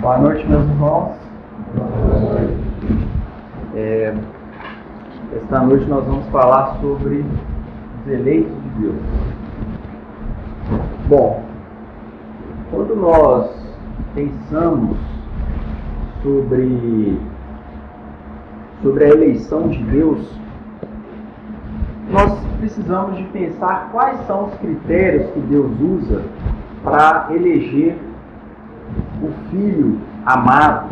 Boa noite, meus irmãos. Esta noite nós vamos falar sobre os eleitos de Deus. Bom, quando nós pensamos sobre a eleição de Deus, nós precisamos de pensar quais são os critérios que Deus usa para eleger o Filho amado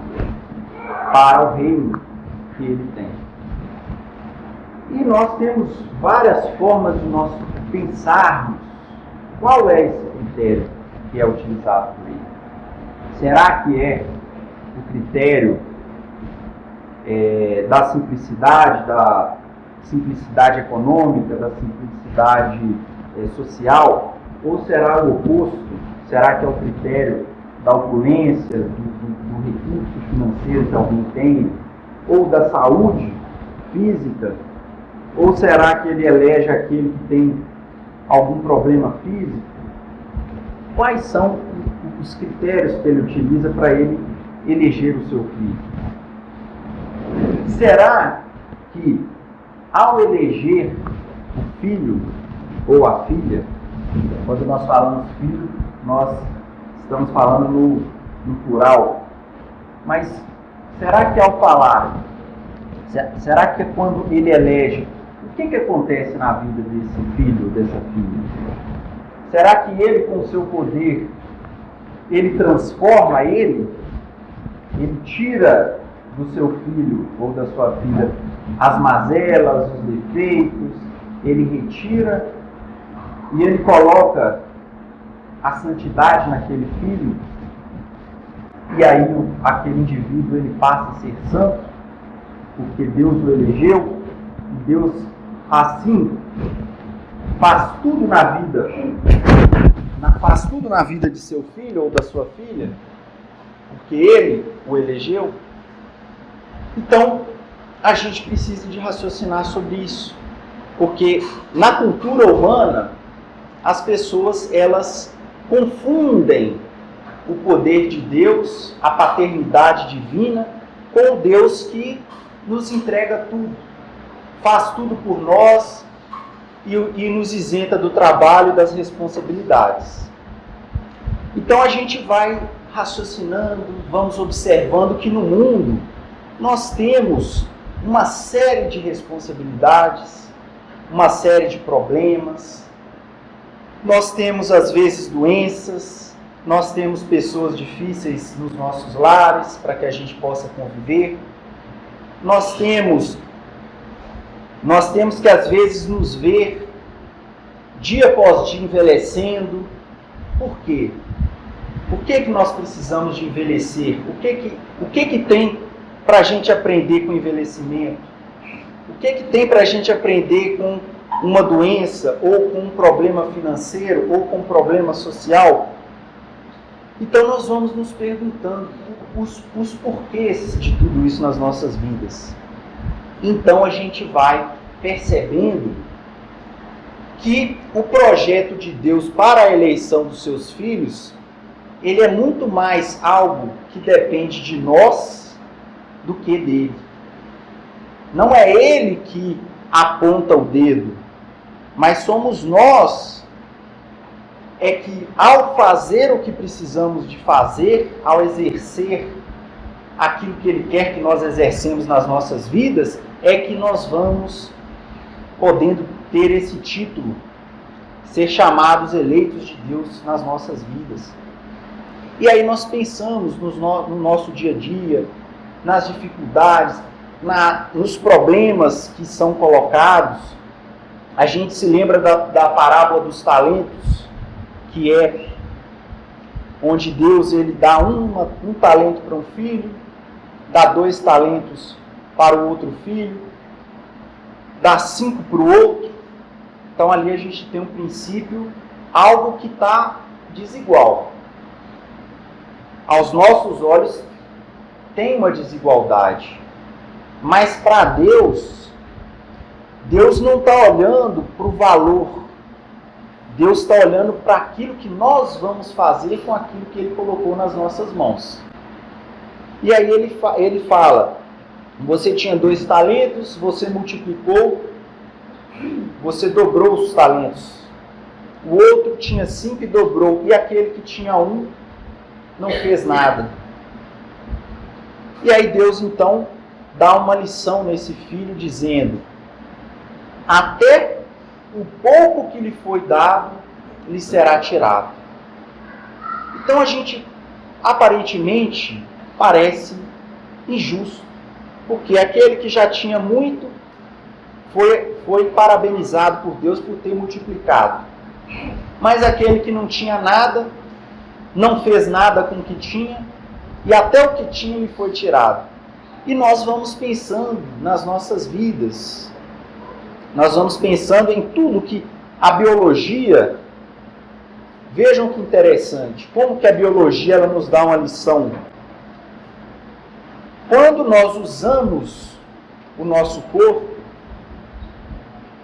para o reino que Ele tem. E nós temos várias formas de nós pensarmos qual é esse critério que é utilizado por Ele. Será que é o critério da simplicidade econômica, da simplicidade social? Ou será o oposto? Será que é o critério da opulência, do recurso financeiro que alguém tem, ou da saúde física? Ou será que ele elege aquele que tem algum problema físico? Quais são os critérios que ele utiliza para ele eleger o seu filho? Será que, ao eleger o filho ou a filha, quando nós falamos filho, nós estamos falando no plural, mas será que ao falar, será que quando ele elege, o que acontece na vida desse filho ou dessa filha? Será que ele, com o seu poder, ele transforma ele tira do seu filho ou da sua filha as mazelas, os defeitos, ele retira e ele coloca a santidade naquele filho, e aí aquele indivíduo ele passa a ser santo, porque Deus o elegeu, e Deus assim faz tudo na vida de seu filho ou da sua filha, porque Ele o elegeu. Então, a gente precisa de raciocinar sobre isso, porque na cultura humana, as pessoas, elas confundem o poder de Deus, a paternidade divina, com o Deus que nos entrega tudo, faz tudo por nós e nos isenta do trabalho e das responsabilidades. Então a gente vai raciocinando, vamos observando que no mundo nós temos uma série de responsabilidades, uma série de problemas. Nós temos às vezes doenças, nós temos pessoas difíceis nos nossos lares para que a gente possa conviver. Nós temos que às vezes nos ver dia após dia envelhecendo. Por quê? Por que nós precisamos de envelhecer? O que tem para a gente aprender com o envelhecimento? O que tem para a gente aprender com uma doença, ou com um problema financeiro, ou com um problema social? Então nós vamos nos perguntando os porquês de tudo isso nas nossas vidas. Então a gente vai percebendo que o projeto de Deus para a eleição dos seus filhos, ele é muito mais algo que depende de nós do que dele. Não é ele que aponta o dedo, mas somos nós que, ao fazer o que precisamos de fazer, ao exercer aquilo que Ele quer que nós exercemos nas nossas vidas, é que nós vamos podendo ter esse título, ser chamados eleitos de Deus nas nossas vidas. E aí nós pensamos no nosso dia a dia, nas dificuldades, nos problemas que são colocados. A gente se lembra da parábola dos talentos, que é onde Deus ele dá um talento para um filho, dá 2 talentos para o outro filho, dá 5 para o outro. Então ali a gente tem um princípio, algo que está desigual. Aos nossos olhos tem uma desigualdade, mas para Deus não está olhando para o valor. Deus está olhando para aquilo que nós vamos fazer com aquilo que Ele colocou nas nossas mãos. E aí ele fala, você tinha 2 talentos, você multiplicou, você dobrou os talentos. O outro tinha 5 e dobrou, e aquele que tinha 1 não fez nada. E aí Deus então dá uma lição nesse filho, dizendo, até o pouco que lhe foi dado, lhe será tirado. Então a gente, aparentemente, parece injusto, porque aquele que já tinha muito foi parabenizado por Deus por ter multiplicado. Mas aquele que não tinha nada, não fez nada com o que tinha, e até o que tinha lhe foi tirado. E nós vamos pensando nas nossas vidas, nós vamos pensando em tudo que a biologia, vejam que interessante, como que a biologia ela nos dá uma lição. Quando nós usamos o nosso corpo,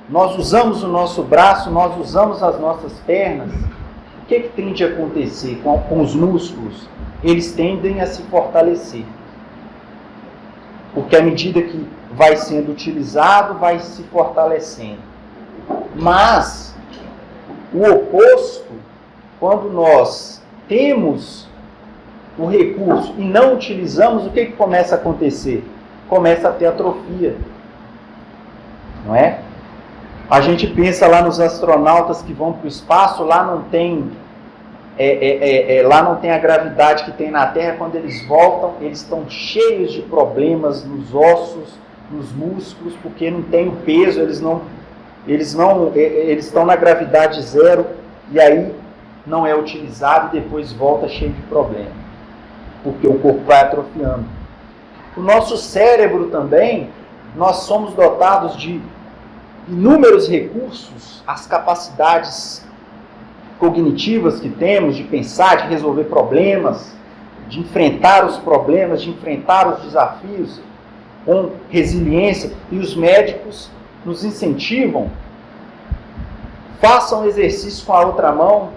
nós usamos o nosso braço, nós usamos as nossas pernas, o que tende a acontecer com os músculos? Eles tendem a se fortalecer. Porque à medida que vai sendo utilizado, vai se fortalecendo. Mas, o oposto, quando nós temos o recurso e não utilizamos, o que começa a acontecer? Começa a ter atrofia. Não é? A gente pensa lá nos astronautas que vão para o espaço, lá não tem a gravidade que tem na Terra. Quando eles voltam, eles estão cheios de problemas nos ossos, nos músculos, porque não tem o peso, eles estão na gravidade zero, e aí não é utilizado e depois volta cheio de problema, porque o corpo vai atrofiando. O nosso cérebro também, nós somos dotados de inúmeros recursos, as capacidades cognitivas que temos, de pensar, de resolver problemas, de enfrentar os problemas, de enfrentar os desafios com resiliência, e os médicos nos incentivam, façam exercício com a outra mão.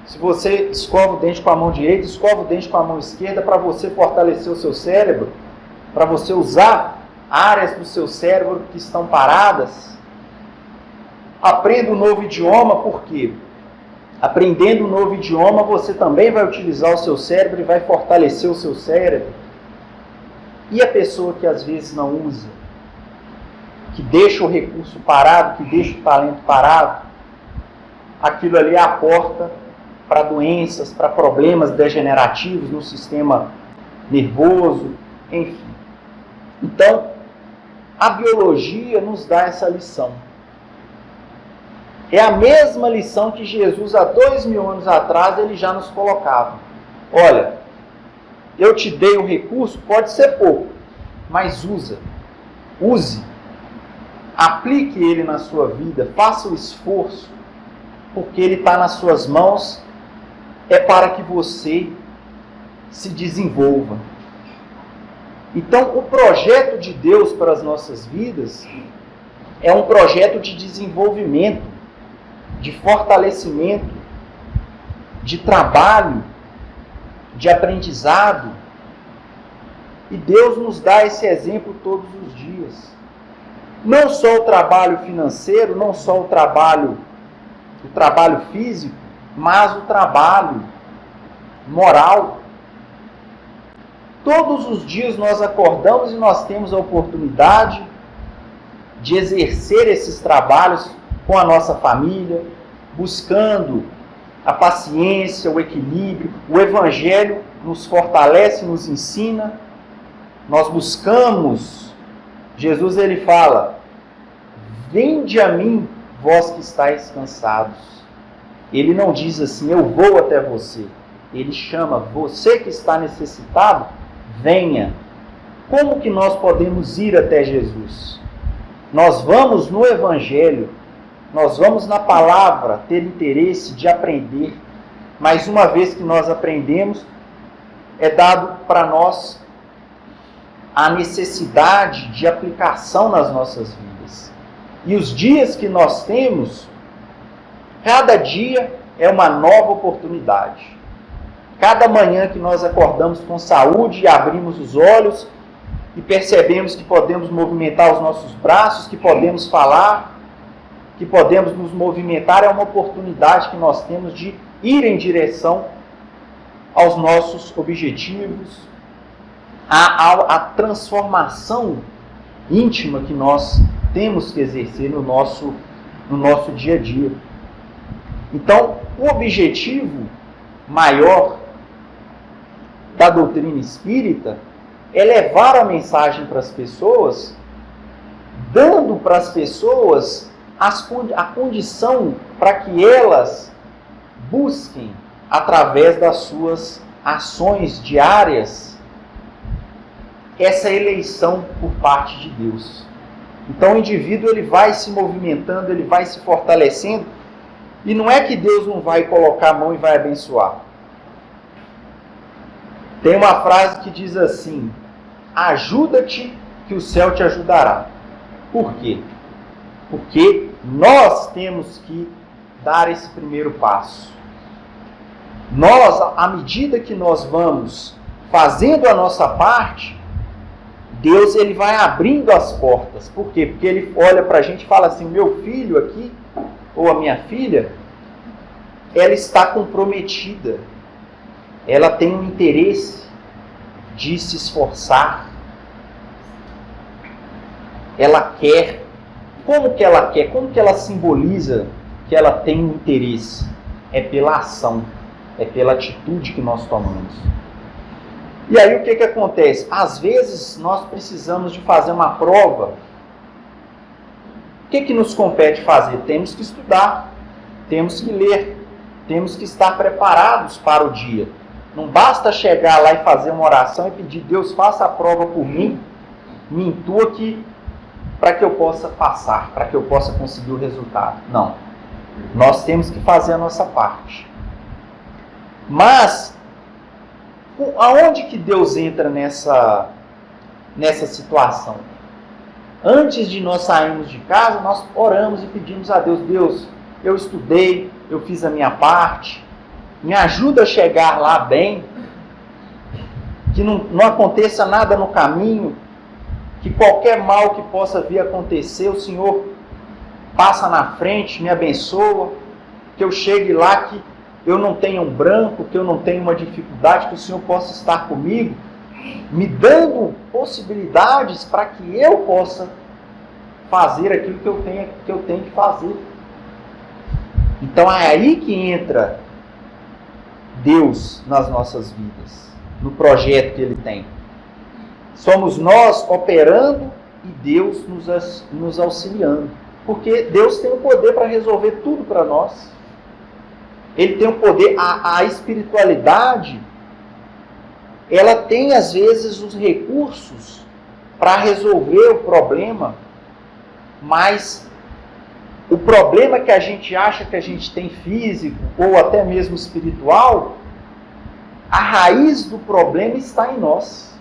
Se você escova o dente com a mão direita, escova o dente com a mão esquerda, para você fortalecer o seu cérebro, para você usar áreas do seu cérebro que estão paradas. Aprenda um novo idioma, por quê? Aprendendo um novo idioma, você também vai utilizar o seu cérebro e vai fortalecer o seu cérebro. E a pessoa que às vezes não usa, que deixa o recurso parado, que deixa o talento parado, aquilo ali é a porta para doenças, para problemas degenerativos no sistema nervoso, enfim. Então, a biologia nos dá essa lição. É a mesma lição que Jesus, há 2000 anos atrás, ele já nos colocava. Olha, eu te dei um recurso, pode ser pouco, mas use. Aplique ele na sua vida, faça o esforço, porque ele está nas suas mãos, é para que você se desenvolva. Então, o projeto de Deus para as nossas vidas é um projeto de desenvolvimento, de fortalecimento, de trabalho, de aprendizado. E Deus nos dá esse exemplo todos os dias. Não só o trabalho financeiro, não só o trabalho físico, mas o trabalho moral. Todos os dias nós acordamos e nós temos a oportunidade de exercer esses trabalhos com a nossa família, buscando a paciência, o equilíbrio. O Evangelho nos fortalece, nos ensina. Nós buscamos, Jesus ele fala, vinde a mim, vós que estáis cansados. Ele não diz assim, eu vou até você. Ele chama, você que está necessitado, venha. Como que nós podemos ir até Jesus? Nós vamos no Evangelho, nós vamos na palavra ter interesse de aprender, mas uma vez que nós aprendemos, é dado para nós a necessidade de aplicação nas nossas vidas. E os dias que nós temos, cada dia é uma nova oportunidade. Cada manhã que nós acordamos com saúde e abrimos os olhos e percebemos que podemos movimentar os nossos braços, que podemos falar, que podemos nos movimentar, é uma oportunidade que nós temos de ir em direção aos nossos objetivos, à transformação íntima que nós temos que exercer no nosso dia a dia. Então, o objetivo maior da doutrina espírita é levar a mensagem para as pessoas, dando para as pessoas a condição para que elas busquem, através das suas ações diárias, essa eleição por parte de Deus. Então o indivíduo ele vai se movimentando, ele vai se fortalecendo, e não é que Deus não vai colocar a mão e vai abençoar. Tem uma frase que diz assim: ajuda-te que o céu te ajudará. Por quê? Porque nós temos que dar esse primeiro passo. Nós, à medida que nós vamos fazendo a nossa parte, Deus ele vai abrindo as portas. Por quê? Porque ele olha para a gente e fala assim: meu filho aqui, ou a minha filha, ela está comprometida. Ela tem um interesse de se esforçar. Ela quer. Como que ela quer? Como que ela simboliza que ela tem um interesse? É pela ação. É pela atitude que nós tomamos. E aí o que acontece? Às vezes nós precisamos de fazer uma prova. O que nos compete fazer? Temos que estudar, temos que ler, temos que estar preparados para o dia. Não basta chegar lá e fazer uma oração e pedir: Deus, faça a prova por mim, me intua aqui, para que eu possa passar, para que eu possa conseguir o resultado. Não. Nós temos que fazer a nossa parte. Mas, aonde que Deus entra nessa situação? Antes de nós sairmos de casa, nós oramos e pedimos a Deus: Deus, eu estudei, eu fiz a minha parte, me ajuda a chegar lá bem, que não aconteça nada no caminho, que qualquer mal que possa vir a acontecer, o Senhor passa na frente, me abençoa, que eu chegue lá, que eu não tenha um branco, que eu não tenha uma dificuldade, que o Senhor possa estar comigo, me dando possibilidades para que eu possa fazer aquilo que eu tenho que fazer. Então é aí que entra Deus nas nossas vidas, no projeto que Ele tem. Somos nós operando e Deus nos auxiliando. Porque Deus tem o poder para resolver tudo para nós. Ele tem o poder, a espiritualidade, ela tem às vezes os recursos para resolver o problema, mas o problema que a gente acha que a gente tem físico ou até mesmo espiritual, a raiz do problema está em nós.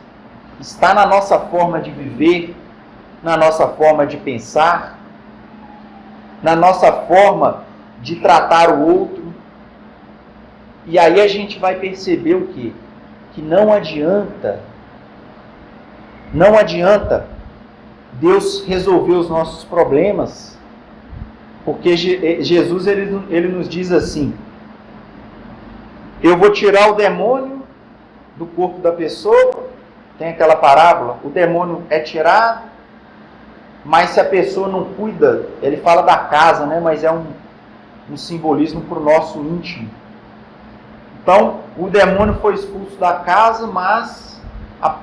Está na nossa forma de viver, na nossa forma de pensar, na nossa forma de tratar o outro. E aí a gente vai perceber o quê? Que não adianta Deus resolver os nossos problemas, porque Jesus ele nos diz assim: eu vou tirar o demônio do corpo da pessoa. Tem aquela parábola, o demônio é tirado, mas se a pessoa não cuida, ele fala da casa, né? Mas é um simbolismo para o nosso íntimo. Então, o demônio foi expulso da casa, mas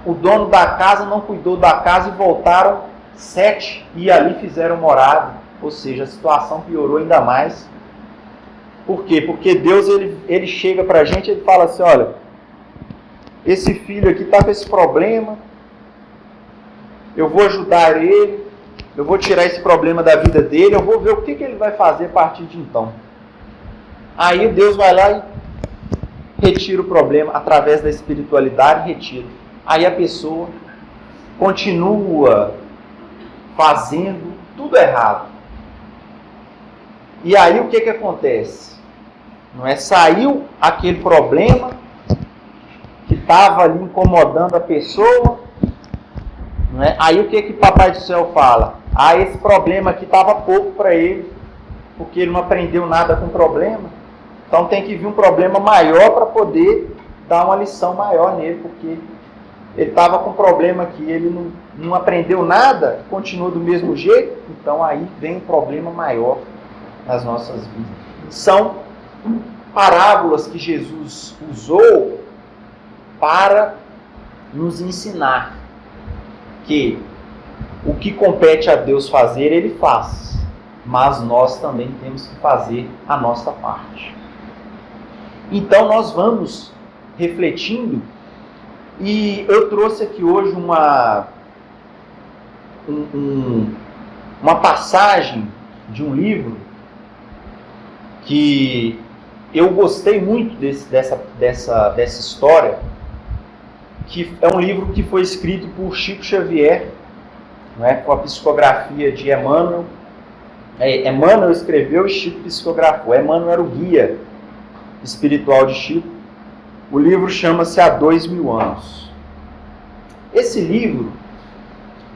o dono da casa não cuidou da casa e voltaram 7 e ali fizeram morada. Ou seja, a situação piorou ainda mais. Por quê? Porque Deus ele chega para a gente e ele fala assim: olha, esse filho aqui está com esse problema, eu vou ajudar ele, eu vou tirar esse problema da vida dele, eu vou ver o que ele vai fazer a partir de então. Aí Deus vai lá e retira o problema através da espiritualidade, retira. Aí a pessoa continua fazendo tudo errado. E aí o que acontece? Não é? Saiu aquele problema, estava ali incomodando a pessoa, né? Aí o que Papai do Céu fala? Ah, esse problema aqui estava pouco para ele, porque ele não aprendeu nada com o problema. Então tem que vir um problema maior para poder dar uma lição maior nele, porque ele estava com um problema que ele não aprendeu nada, continua do mesmo jeito, então aí vem um problema maior nas nossas vidas. São parábolas que Jesus usou para nos ensinar que o que compete a Deus fazer, Ele faz, mas nós também temos que fazer a nossa parte. Então nós vamos refletindo, e eu trouxe aqui hoje uma passagem de um livro que eu gostei muito dessa história, que é um livro que foi escrito por Chico Xavier, não é, com a psicografia de Emmanuel. Emmanuel escreveu e Chico psicografou. Emmanuel era o guia espiritual de Chico. O livro chama-se Há 2000 Anos. Esse livro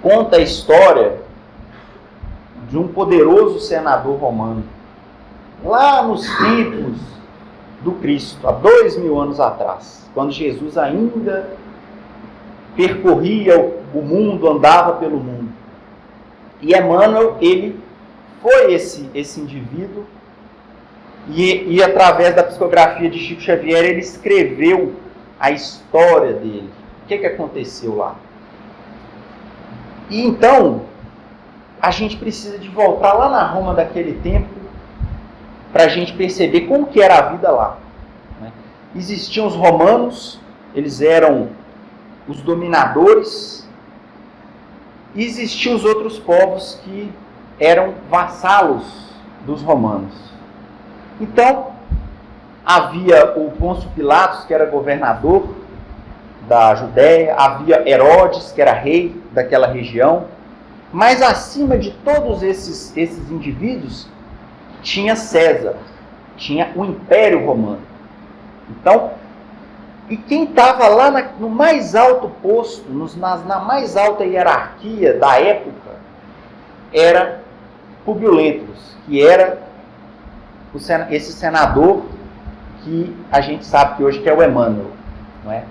conta a história de um poderoso senador romano, lá nos tempos do Cristo, há 2000 anos atrás, quando Jesus ainda percorria o mundo, andava pelo mundo. E Emmanuel, ele foi esse indivíduo, e através da psicografia de Chico Xavier, ele escreveu a história dele. O que aconteceu lá? E então, a gente precisa de voltar lá na Roma daquele tempo, para a gente perceber como que era a vida lá. Né? Existiam os romanos, eles eram os dominadores, e existiam os outros povos que eram vassalos dos romanos. Então, havia o Pôncio Pilatos, que era governador da Judéia, havia Herodes, que era rei daquela região, mas acima de todos esses indivíduos, tinha César, tinha o Império Romano. Então, e quem estava lá no mais alto posto, na mais alta hierarquia da época, era Públio Lentulus, que era esse senador que a gente sabe que hoje que é o Emmanuel, não é?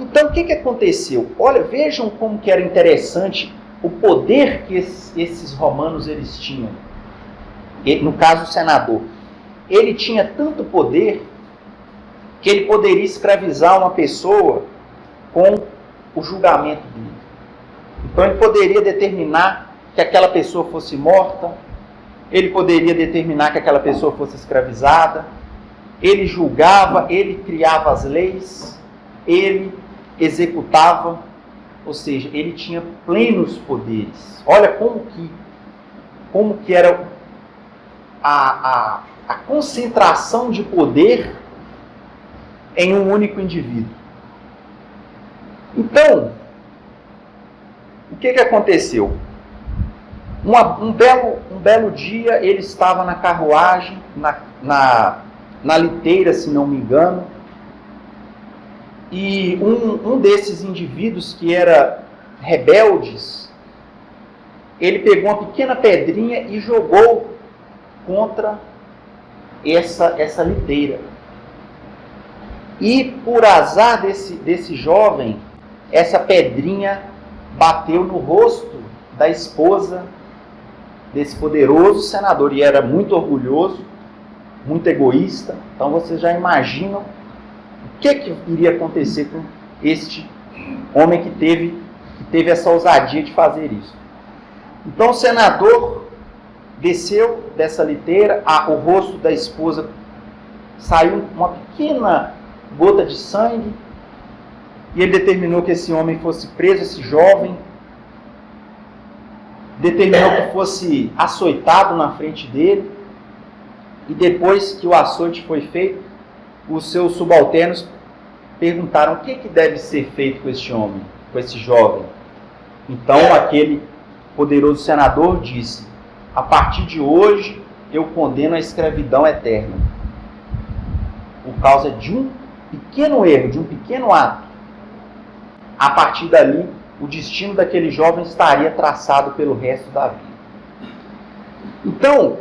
Então, o que aconteceu? Olha, vejam como que era interessante o poder que esses romanos eles tinham. No caso, o senador. Ele tinha tanto poder que ele poderia escravizar uma pessoa com o julgamento dele. Então, ele poderia determinar que aquela pessoa fosse morta, ele poderia determinar que aquela pessoa fosse escravizada, ele julgava, ele criava as leis, ele executava, ou seja, ele tinha plenos poderes. Olha como que era a concentração de poder em um único indivíduo. Então, o que aconteceu? Um belo dia, ele estava na carruagem, na liteira, se não me engano, e um desses indivíduos que era rebeldes, ele pegou uma pequena pedrinha e jogou contra essa liteira. E por azar desse jovem, essa pedrinha bateu no rosto da esposa desse poderoso senador, e era muito orgulhoso, muito egoísta. Então vocês já imaginam o que iria acontecer com este homem que teve essa ousadia de fazer isso. Então o senador desceu dessa liteira, o rosto da esposa saiu uma pequena gota de sangue, e ele determinou que esse homem fosse preso, esse jovem, determinou que fosse açoitado na frente dele, e depois que o açoite foi feito, os seus subalternos perguntaram o que deve ser feito com este homem, com esse jovem. Então aquele poderoso senador disse: a partir de hoje eu condeno a escravidão eterna, por causa de um pequeno erro, de um pequeno ato, a partir dali, o destino daquele jovem estaria traçado pelo resto da vida. Então,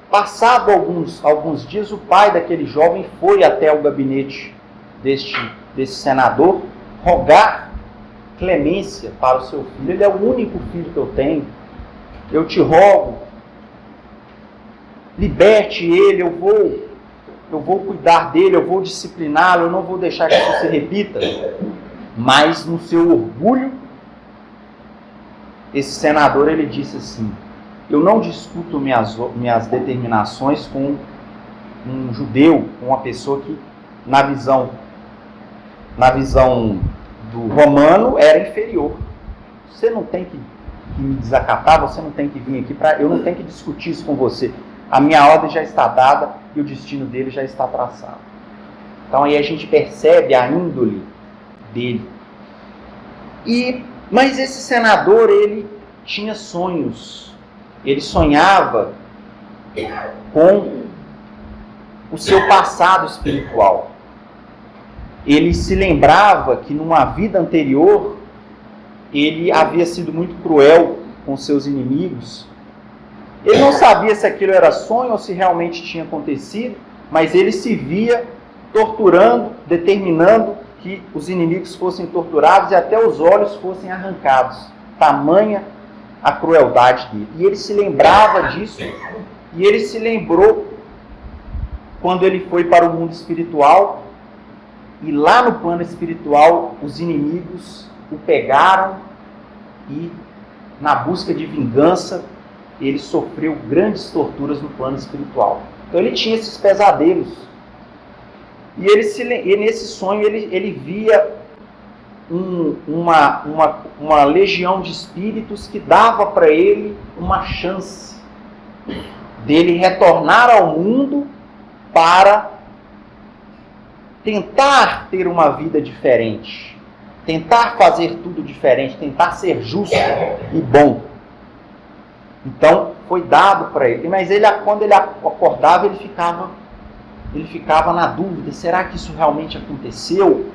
passado alguns dias, o pai daquele jovem foi até o gabinete desse senador rogar clemência para o seu filho. Ele é o único filho que eu tenho. Eu te rogo, liberte ele, eu vou cuidar dele, eu vou discipliná-lo, eu não vou deixar que isso se repita. Mas no seu orgulho, esse senador, ele disse assim: eu não discuto minhas determinações com um judeu, com uma pessoa que, na visão do romano, era inferior. Você não tem que me desacatar, você não tem que vir aqui eu não tenho que discutir isso com você. A minha ordem já está dada e o destino dele já está traçado. Então aí a gente percebe a índole dele. Mas esse senador, ele tinha sonhos. Ele sonhava com o seu passado espiritual. Ele se lembrava que numa vida anterior ele havia sido muito cruel com seus inimigos. Ele não sabia se aquilo era sonho ou se realmente tinha acontecido, mas ele se via torturando, determinando que os inimigos fossem torturados e até os olhos fossem arrancados. Tamanha a crueldade dele. E ele se lembrava disso, e ele se lembrou quando ele foi para o mundo espiritual, e lá no plano espiritual os inimigos o pegaram e, na busca de vingança, ele sofreu grandes torturas no plano espiritual. Então ele tinha esses pesadelos. E nesse sonho ele via uma legião de espíritos que dava para ele uma chance dele retornar ao mundo para tentar ter uma vida diferente, tentar fazer tudo diferente, tentar ser justo e bom. Então foi dado para ele, mas quando ele acordava, ele ficava na dúvida: será que isso realmente aconteceu?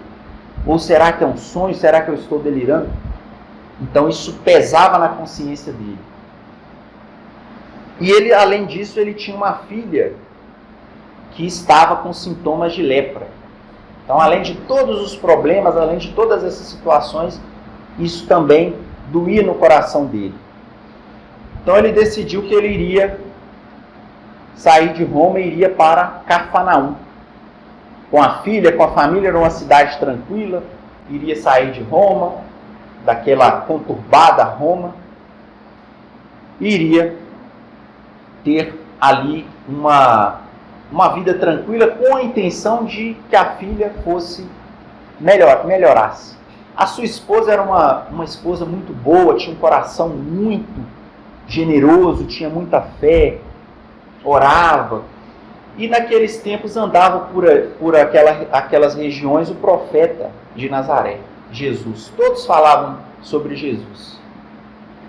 Ou será que é um sonho? Será que eu estou delirando? Então isso pesava na consciência dele. E ele, além disso, ele tinha uma filha que estava com sintomas de lepra. Então, além de todos os problemas, além de todas essas situações, isso também doía no coração dele. Então ele decidiu que ele iria sair de Roma e iria para Cafarnaum. Com a filha, com a família, era uma cidade tranquila, iria sair de Roma, daquela conturbada Roma, e iria ter ali uma vida tranquila, com a intenção de que a filha fosse melhorasse. A sua esposa era uma esposa muito boa, tinha um coração muito generoso, tinha muita fé, orava. E naqueles tempos andava por aquelas regiões o profeta de Nazaré, Jesus. Todos falavam sobre Jesus.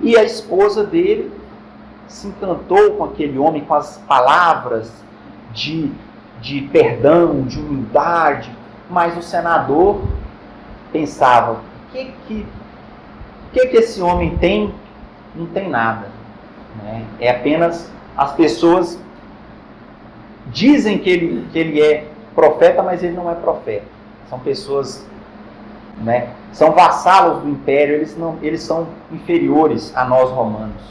E a esposa dele se encantou com aquele homem, com as palavras de perdão, de humildade. Mas o senador pensava: o que esse homem tem? Não tem nada. Né? É apenas as pessoas dizem que ele é profeta, mas ele não é profeta. São pessoas, né, são vassalos do império, eles são inferiores a nós romanos.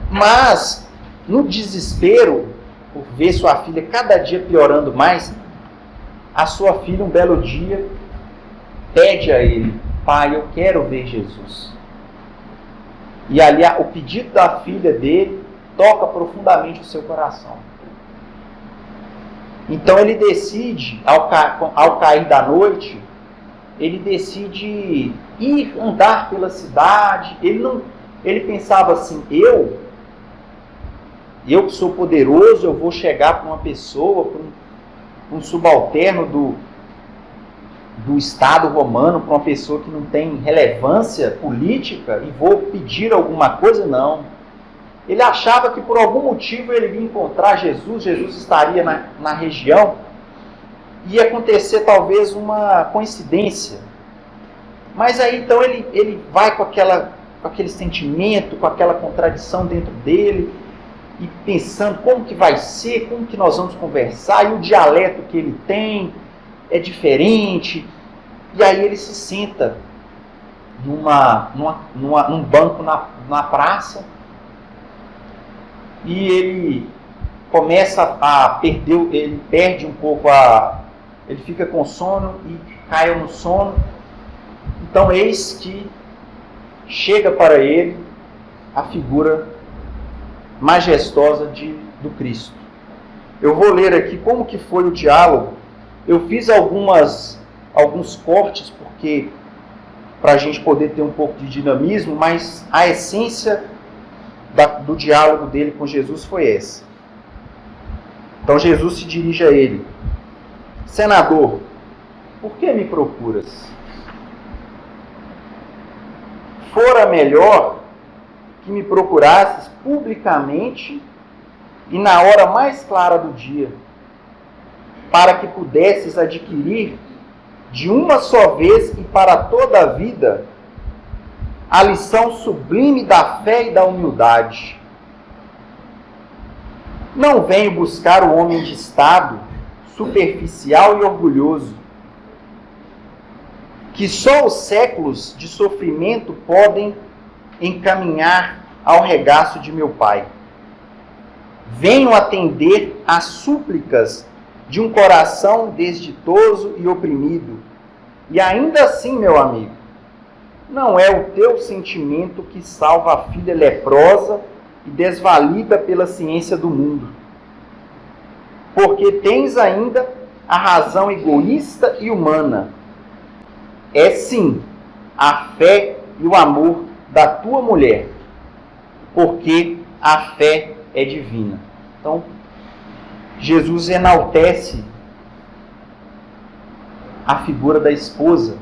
Mas, no desespero, por ver sua filha cada dia piorando mais, a sua filha, um belo dia, pede a ele: pai, eu quero ver Jesus. E ali, o pedido da filha dele toca profundamente o seu coração. Então ele decide, ao cair da noite, ele decide ir andar pela cidade. Ele pensava assim: eu que sou poderoso, eu vou chegar para uma pessoa, para um subalterno do Estado romano, para uma pessoa que não tem relevância política, e vou pedir alguma coisa? Não. Ele achava que por algum motivo ele ia encontrar Jesus estaria na região, ia acontecer talvez uma coincidência. Mas aí então ele vai com aquele sentimento, com aquela contradição dentro dele, e pensando como que vai ser, como que nós vamos conversar, e o dialeto que ele tem é diferente. E aí ele se senta num banco na praça, e ele começa a perder, ele perde um pouco ele fica com sono e cai no sono. Então eis que chega para ele a figura majestosa do Cristo. Eu vou ler aqui como que foi o diálogo. Eu fiz alguns cortes porque para a gente poder ter um pouco de dinamismo, mas a essência do diálogo dele com Jesus foi essa. Então Jesus se dirige a ele: Senador, por que me procuras? Fora melhor que me procurasses publicamente e na hora mais clara do dia, para que pudesses adquirir de uma só vez e para toda a vida a lição sublime da fé e da humildade. Não venho buscar o homem de estado superficial e orgulhoso, que só os séculos de sofrimento podem encaminhar ao regaço de meu Pai. Venho atender às súplicas de um coração desditoso e oprimido. E ainda assim, meu amigo, não é o teu sentimento que salva a filha leprosa e desvalida pela ciência do mundo. Porque tens ainda a razão egoísta e humana. É sim a fé e o amor da tua mulher, porque a fé é divina. Então, Jesus enaltece a figura da esposa.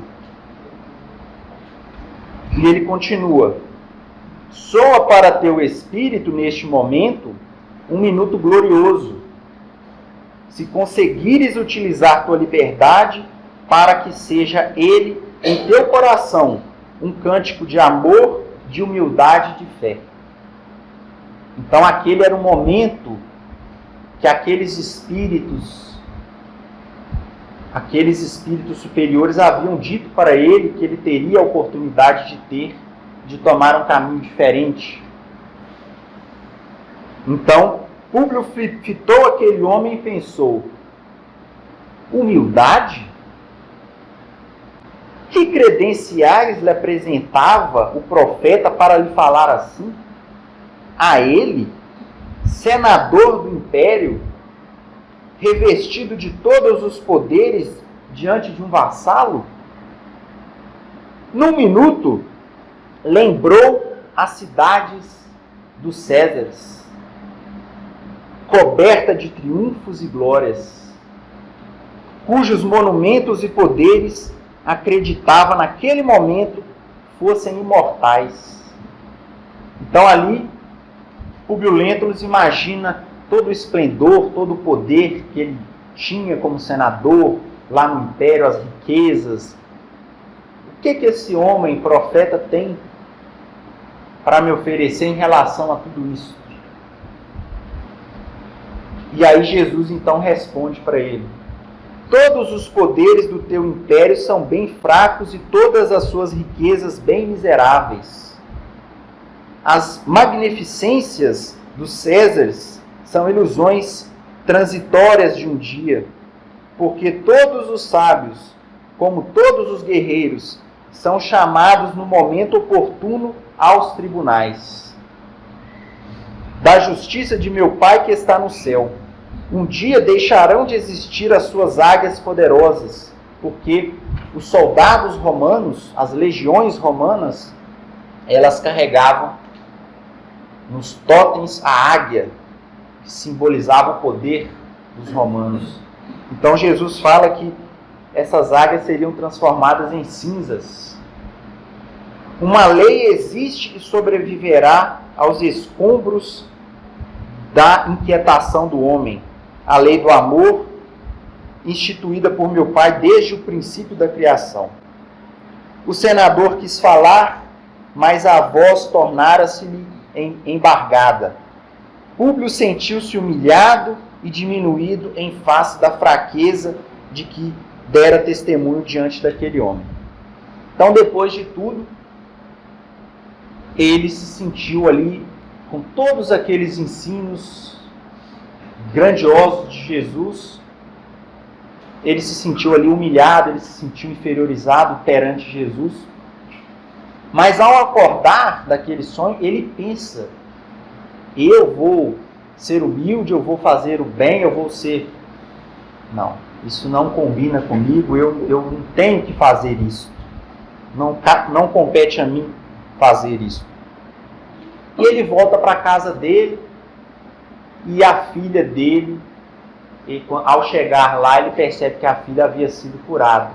E ele continua: soa para teu espírito neste momento um minuto glorioso, se conseguires utilizar tua liberdade para que seja ele em teu coração um cântico de amor, de humildade e de fé. Então aquele era um momento que aqueles espíritos superiores haviam dito para ele que ele teria a oportunidade de tomar um caminho diferente. Então, Públio fitou aquele homem e pensou: humildade? Que credenciais lhe apresentava o profeta para lhe falar assim? A ele, senador do império, revestido de todos os poderes diante de um vassalo? Num minuto, lembrou as cidades dos Césares, coberta de triunfos e glórias, cujos monumentos e poderes acreditava naquele momento fossem imortais. Então ali, Públio Lentulus imagina todo o esplendor, todo o poder que ele tinha como senador lá no império, as riquezas. O que esse homem, profeta, tem para me oferecer em relação a tudo isso? E aí Jesus então responde para ele: todos os poderes do teu império são bem fracos e todas as suas riquezas bem miseráveis. As magnificências dos Césares são ilusões transitórias de um dia, porque todos os sábios, como todos os guerreiros, são chamados no momento oportuno aos tribunais da justiça de meu Pai que está no céu. Um dia deixarão de existir as suas águias poderosas, porque os soldados romanos, as legiões romanas, elas carregavam nos totens a águia, que simbolizava o poder dos romanos. Então Jesus fala que essas águias seriam transformadas em cinzas. Uma lei existe e sobreviverá aos escombros da inquietação do homem. A lei do amor instituída por meu pai desde o princípio da criação. O senador quis falar, mas a voz tornara-se-lhe embargada. Públio sentiu-se humilhado e diminuído em face da fraqueza de que dera testemunho diante daquele homem. Então, depois de tudo, ele se sentiu ali com todos aqueles ensinos grandiosos de Jesus. Ele se sentiu ali humilhado, ele se sentiu inferiorizado perante Jesus. Mas ao acordar daquele sonho, ele pensa: eu vou ser humilde, eu vou fazer o bem, eu vou ser... Não, isso não combina comigo, eu não tenho que fazer isso. Não compete a mim fazer isso. E ele volta para a casa dele, e a filha dele, ao chegar lá, ele percebe que a filha havia sido curada.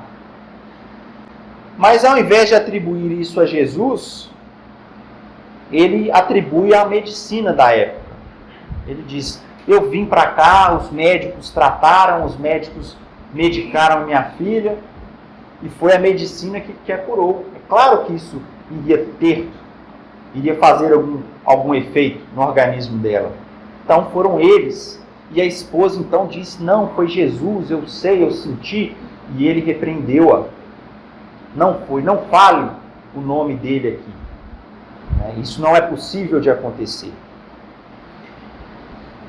Mas ao invés de atribuir isso a Jesus, ele atribui à medicina da época. Ele diz: eu vim para cá, os médicos trataram, os médicos medicaram minha filha, e foi a medicina que a curou. É claro que isso iria fazer algum efeito no organismo dela. Então foram eles. E a esposa então disse: não, foi Jesus, eu sei, eu senti. E ele repreendeu-a. Não foi, não fale o nome dele aqui. Isso não é possível de acontecer.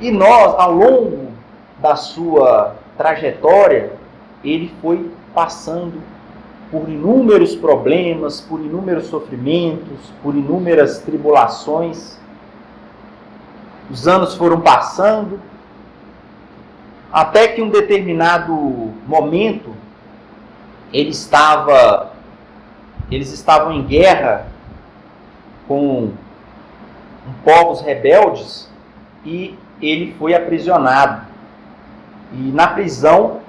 E nós, ao longo da sua trajetória, ele foi passando por inúmeros problemas, por inúmeros sofrimentos, por inúmeras tribulações. Os anos foram passando, até que em um determinado momento, eles estavam em guerra com povos rebeldes, e ele foi aprisionado. E na prisão,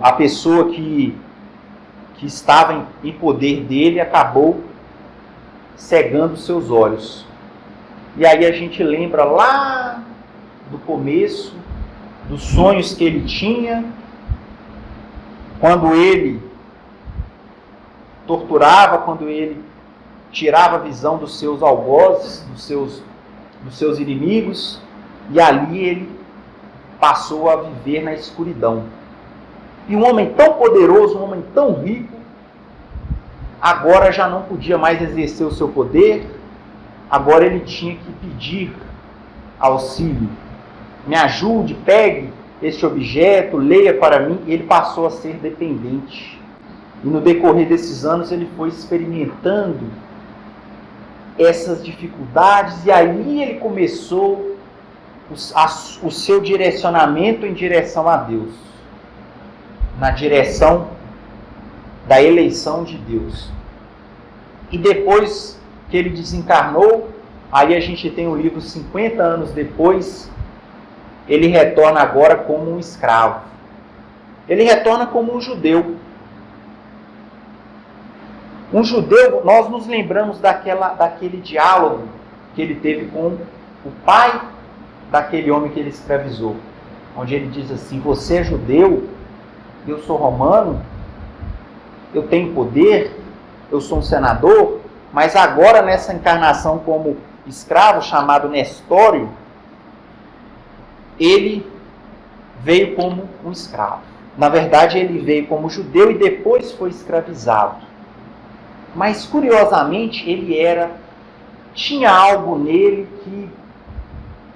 a pessoa que estava em poder dele acabou cegando seus olhos. E aí a gente lembra lá do começo, dos sonhos que ele tinha, quando ele torturava, quando ele tirava a visão dos seus algozes, dos seus inimigos, e ali ele passou a viver na escuridão. E um homem tão poderoso, um homem tão rico, agora já não podia mais exercer o seu poder, agora ele tinha que pedir auxílio. Me ajude, pegue este objeto, leia para mim. E ele passou a ser dependente. E no decorrer desses anos ele foi experimentando essas dificuldades, e aí ele começou o seu direcionamento em direção a Deus, na direção da eleição de Deus. E depois que ele desencarnou, aí a gente tem o livro 50 anos depois, ele retorna agora como um escravo. Ele retorna como um judeu. Um judeu, nós nos lembramos daquele diálogo que ele teve com o pai daquele homem que ele escravizou, onde ele diz assim: você é judeu, eu sou romano, eu tenho poder, eu sou um senador, mas agora nessa encarnação como escravo, chamado Nestório, ele veio como um escravo. Na verdade, ele veio como judeu e depois foi escravizado. Mas, curiosamente, tinha algo nele que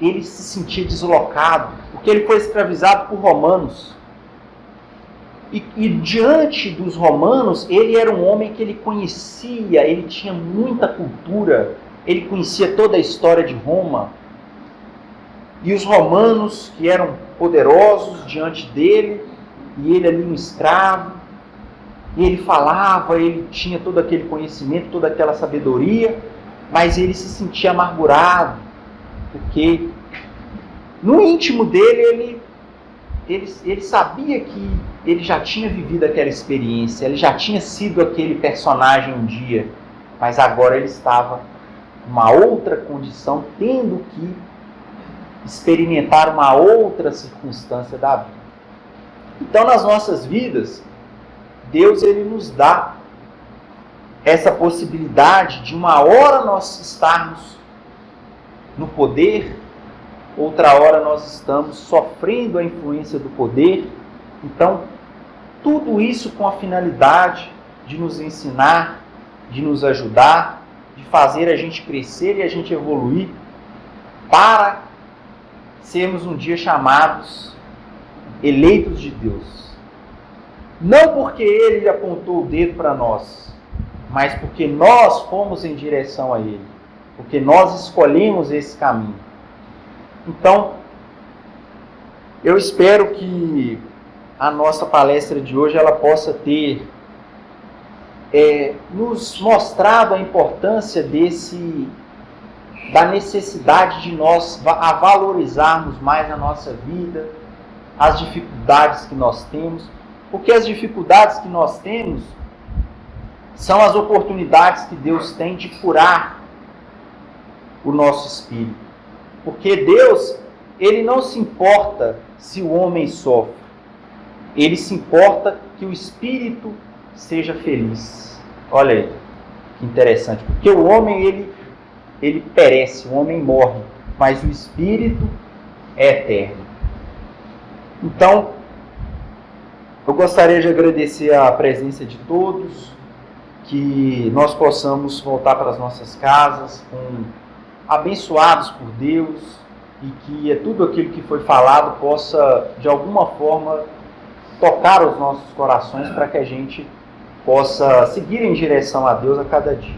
ele se sentia deslocado, porque ele foi escravizado por romanos. E diante dos romanos, ele era um homem que ele conhecia, ele tinha muita cultura, ele conhecia toda a história de Roma. E os romanos, que eram poderosos diante dele, e ele ali um escravo, e ele falava, ele tinha todo aquele conhecimento, toda aquela sabedoria, mas ele se sentia amargurado, porque no íntimo dele, ele sabia que ele já tinha vivido aquela experiência, ele já tinha sido aquele personagem um dia, mas agora ele estava numa outra condição, tendo que experimentar uma outra circunstância da vida. Então, nas nossas vidas, Deus ele nos dá essa possibilidade de uma hora nós estarmos no poder, outra hora nós estamos sofrendo a influência do poder. Então, tudo isso com a finalidade de nos ensinar, de nos ajudar, de fazer a gente crescer e a gente evoluir para sermos um dia chamados eleitos de Deus. Não porque Ele apontou o dedo para nós, mas porque nós fomos em direção a Ele, porque nós escolhemos esse caminho. Então, eu espero que a nossa palestra de hoje ela possa ter nos mostrado a importância da necessidade de nós valorizarmos mais a nossa vida, as dificuldades que nós temos, porque as dificuldades que nós temos são as oportunidades que Deus tem de curar o nosso espírito. Porque Deus, Ele não se importa se o homem sofre, Ele se importa que o espírito seja feliz. Olha aí, que interessante. Porque o homem, ele perece, o homem morre, mas o espírito é eterno. Então, eu gostaria de agradecer a presença de todos, que nós possamos voltar para as nossas casas abençoados por Deus e que tudo aquilo que foi falado possa, de alguma forma, tocar os nossos corações para que a gente possa seguir em direção a Deus a cada dia.